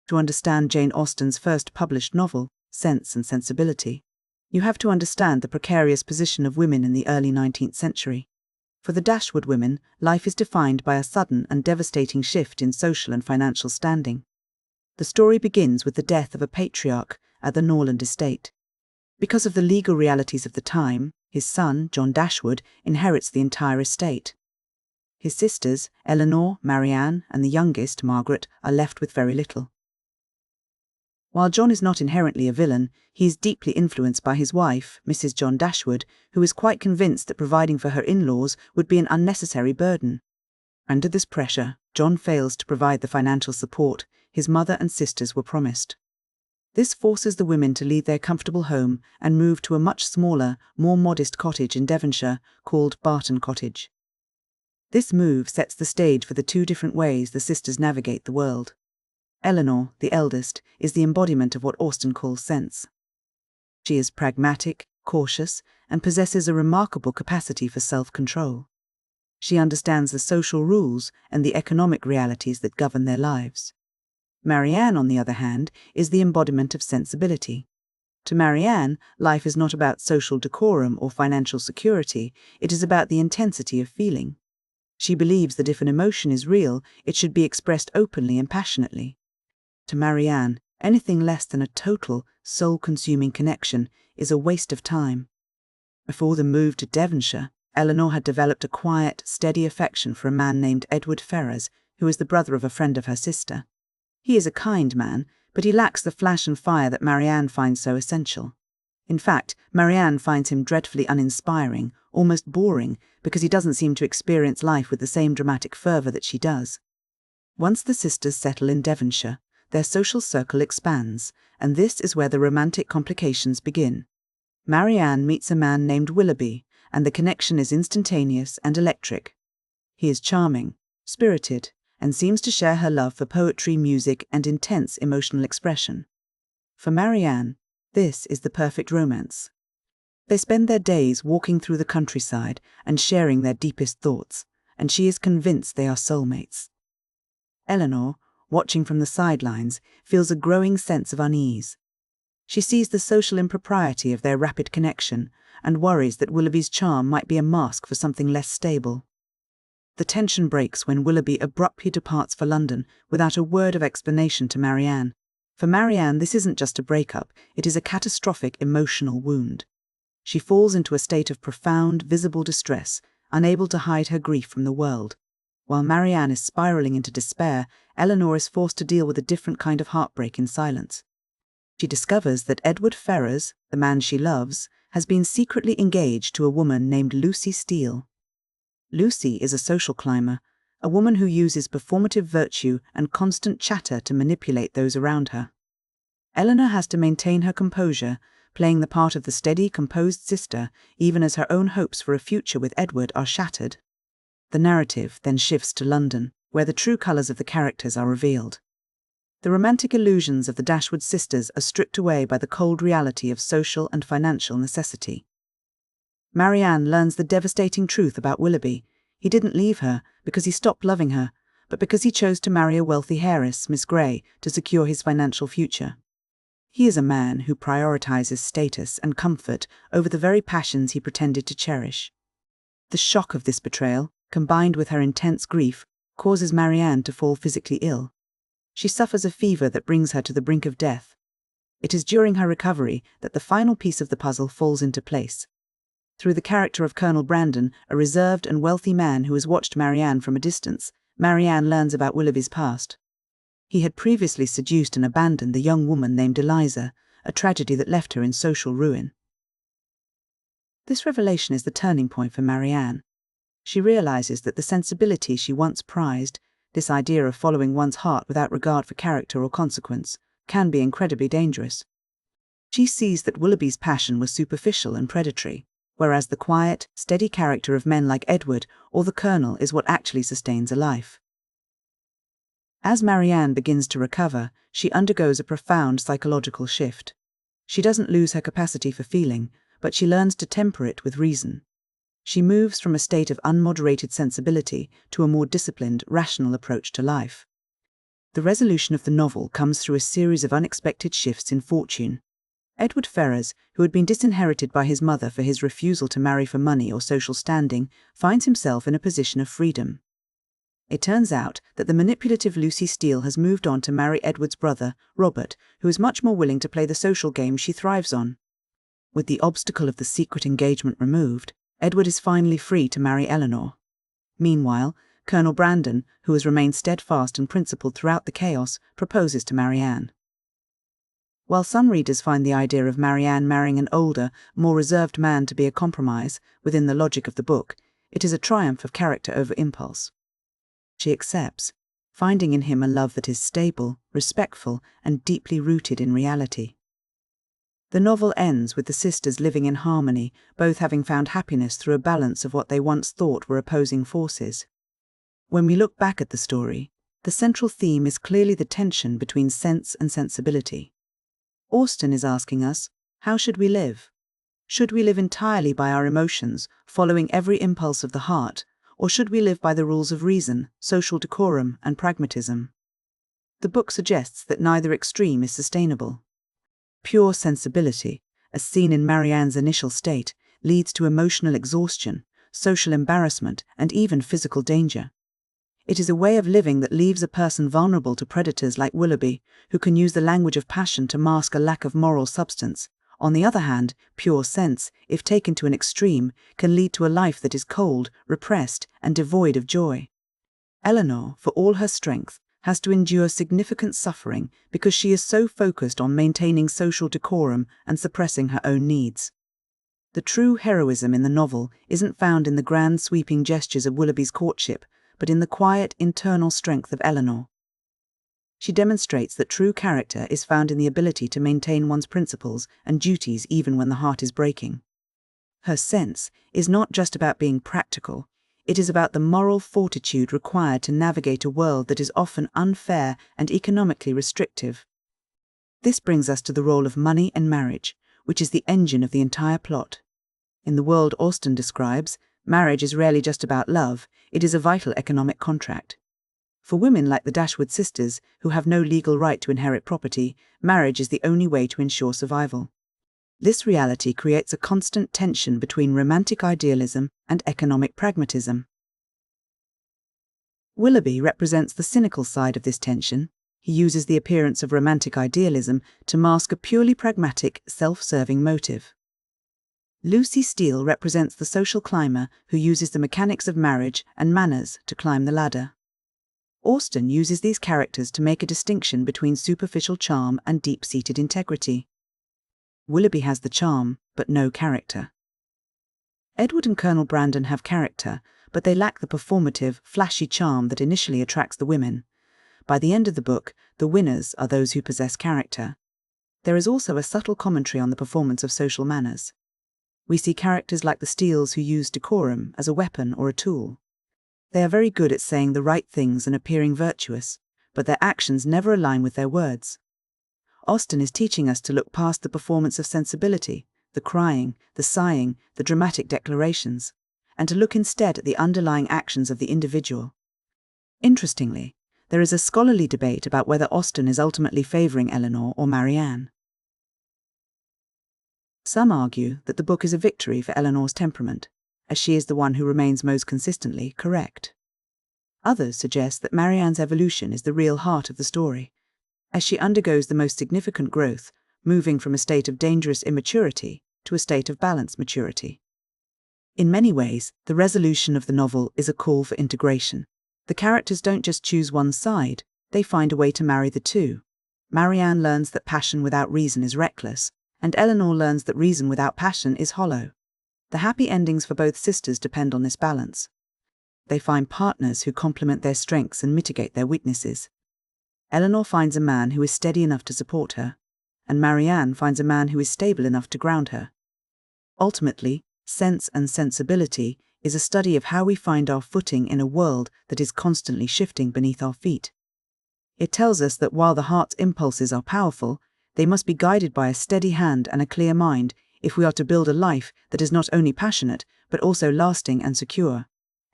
To understand Jane Austen's first published novel, Sense and Sensibility, you have to understand the precarious position of women in the early 19th century. For the Dashwood women, life is defined by a sudden and devastating shift in social and financial standing. The story begins with the death of a patriarch at the Norland estate. Because of the legal realities of the time, his son, John Dashwood, inherits the entire estate. His sisters, Elinor, Marianne, and the youngest, Margaret, are left with very little. While John is not inherently a villain, he is deeply influenced by his wife, Mrs. John Dashwood, who is quite convinced that providing for her in-laws would be an unnecessary burden. Under this pressure, John fails to provide the financial support his mother and sisters were promised. This forces the women to leave their comfortable home and move to a much smaller, more modest cottage in Devonshire called Barton Cottage. This move sets the stage for the two different ways the sisters navigate the world. Elinor, the eldest, is the embodiment of what Austen calls sense. She is pragmatic, cautious, and possesses a remarkable capacity for self-control. She understands the social rules and the economic realities that govern their lives. Marianne, on the other hand, is the embodiment of sensibility. To Marianne, life is not about social decorum or financial security, it is about the intensity of feeling. She believes that if an emotion is real, it should be expressed openly and passionately. To Marianne, anything less than a total, soul-consuming connection is a waste of time. Before the move to Devonshire, Elinor had developed a quiet, steady affection for a man named Edward Ferrars, who is the brother of a friend of her sister. He is a kind man, but he lacks the flash and fire that Marianne finds so essential. In fact, Marianne finds him dreadfully uninspiring, almost boring, because he doesn't seem to experience life with the same dramatic fervour that she does. Once the sisters settle in Devonshire, their social circle expands, and this is where the romantic complications begin. Marianne meets a man named Willoughby, and the connection is instantaneous and electric. He is charming, spirited, and seems to share her love for poetry, music, and intense emotional expression. For Marianne, this is the perfect romance. They spend their days walking through the countryside and sharing their deepest thoughts, and she is convinced they are soulmates. Elinor, watching from the sidelines, feels a growing sense of unease. She sees the social impropriety of their rapid connection and worries that Willoughby's charm might be a mask for something less stable. The tension breaks when Willoughby abruptly departs for London without a word of explanation to Marianne. For Marianne, this isn't just a breakup, it is a catastrophic emotional wound. She falls into a state of profound, visible distress, unable to hide her grief from the world. While Marianne is spiralling into despair, Elinor is forced to deal with a different kind of heartbreak in silence. She discovers that Edward Ferrars, the man she loves, has been secretly engaged to a woman named Lucy Steele. Lucy is a social climber, a woman who uses performative virtue and constant chatter to manipulate those around her. Elinor has to maintain her composure, playing the part of the steady, composed sister, even as her own hopes for a future with Edward are shattered. The narrative then shifts to London, where the true colours of the characters are revealed. The romantic illusions of the Dashwood sisters are stripped away by the cold reality of social and financial necessity. Marianne learns the devastating truth about Willoughby. He didn't leave her because he stopped loving her, but because he chose to marry a wealthy heiress, Miss Grey, to secure his financial future. He is a man who prioritizes status and comfort over the very passions he pretended to cherish. The shock of this betrayal, combined with her intense grief, causes Marianne to fall physically ill. She suffers a fever that brings her to the brink of death. It is during her recovery that the final piece of the puzzle falls into place. Through the character of Colonel Brandon, a reserved and wealthy man who has watched Marianne from a distance, Marianne learns about Willoughby's past. He had previously seduced and abandoned the young woman named Eliza, a tragedy that left her in social ruin. This revelation is the turning point for Marianne. She realizes that the sensibility she once prized, this idea of following one's heart without regard for character or consequence, can be incredibly dangerous. She sees that Willoughby's passion was superficial and predatory, whereas the quiet, steady character of men like Edward or the Colonel is what actually sustains a life. As Marianne begins to recover, she undergoes a profound psychological shift. She doesn't lose her capacity for feeling, but she learns to temper it with reason. She moves from a state of unmoderated sensibility to a more disciplined, rational approach to life. The resolution of the novel comes through a series of unexpected shifts in fortune. Edward Ferrars, who had been disinherited by his mother for his refusal to marry for money or social standing, finds himself in a position of freedom. It turns out that the manipulative Lucy Steele has moved on to marry Edward's brother, Robert, who is much more willing to play the social game she thrives on. With the obstacle of the secret engagement removed, Edward is finally free to marry Elinor. Meanwhile, Colonel Brandon, who has remained steadfast and principled throughout the chaos, proposes to Marianne. While some readers find the idea of Marianne marrying an older, more reserved man to be a compromise within the logic of the book, it is a triumph of character over impulse. She accepts, finding in him a love that is stable, respectful, and deeply rooted in reality. The novel ends with the sisters living in harmony, both having found happiness through a balance of what they once thought were opposing forces. When we look back at the story, the central theme is clearly the tension between sense and sensibility. Austen is asking us, how should we live? Should we live entirely by our emotions, following every impulse of the heart, or should we live by the rules of reason, social decorum, and pragmatism? The book suggests that neither extreme is sustainable. Pure sensibility, as seen in Marianne's initial state, leads to emotional exhaustion, social embarrassment, and even physical danger. It is a way of living that leaves a person vulnerable to predators like Willoughby, who can use the language of passion to mask a lack of moral substance. On the other hand, pure sense, if taken to an extreme, can lead to a life that is cold, repressed, and devoid of joy. Elinor, for all her strength, has to endure significant suffering because she is so focused on maintaining social decorum and suppressing her own needs. The true heroism in the novel isn't found in the grand sweeping gestures of Willoughby's courtship, but in the quiet internal strength of Elinor. She demonstrates that true character is found in the ability to maintain one's principles and duties even when the heart is breaking. Her sense is not just about being practical, it is about the moral fortitude required to navigate a world that is often unfair and economically restrictive. This brings us to the role of money and marriage, which is the engine of the entire plot. In the world Austen describes, marriage is rarely just about love, it is a vital economic contract. For women like the Dashwood sisters, who have no legal right to inherit property, marriage is the only way to ensure survival. This reality creates a constant tension between romantic idealism and economic pragmatism. Willoughby represents the cynical side of this tension. He uses the appearance of romantic idealism to mask a purely pragmatic, self-serving motive. Lucy Steele represents the social climber who uses the mechanics of marriage and manners to climb the ladder. Austen uses these characters to make a distinction between superficial charm and deep-seated integrity. Willoughby has the charm, but no character. Edward and Colonel Brandon have character, but they lack the performative, flashy charm that initially attracts the women. By the end of the book, the winners are those who possess character. There is also a subtle commentary on the performance of social manners. We see characters like the Steeles who use decorum as a weapon or a tool. They are very good at saying the right things and appearing virtuous, but their actions never align with their words. Austen is teaching us to look past the performance of sensibility, the crying, the sighing, the dramatic declarations, and to look instead at the underlying actions of the individual. Interestingly, there is a scholarly debate about whether Austen is ultimately favouring Elinor or Marianne. Some argue that the book is a victory for Elinor's temperament, as she is the one who remains most consistently correct. Others suggest that Marianne's evolution is the real heart of the story, as she undergoes the most significant growth, moving from a state of dangerous immaturity to a state of balanced maturity. In many ways, the resolution of the novel is a call for integration. The characters don't just choose one side, they find a way to marry the two. Marianne learns that passion without reason is reckless, and Elinor learns that reason without passion is hollow. The happy endings for both sisters depend on this balance. They find partners who complement their strengths and mitigate their weaknesses. Elinor finds a man who is steady enough to support her, and Marianne finds a man who is stable enough to ground her. Ultimately, Sense and Sensibility is a study of how we find our footing in a world that is constantly shifting beneath our feet. It tells us that while the heart's impulses are powerful, they must be guided by a steady hand and a clear mind if we are to build a life that is not only passionate, but also lasting and secure.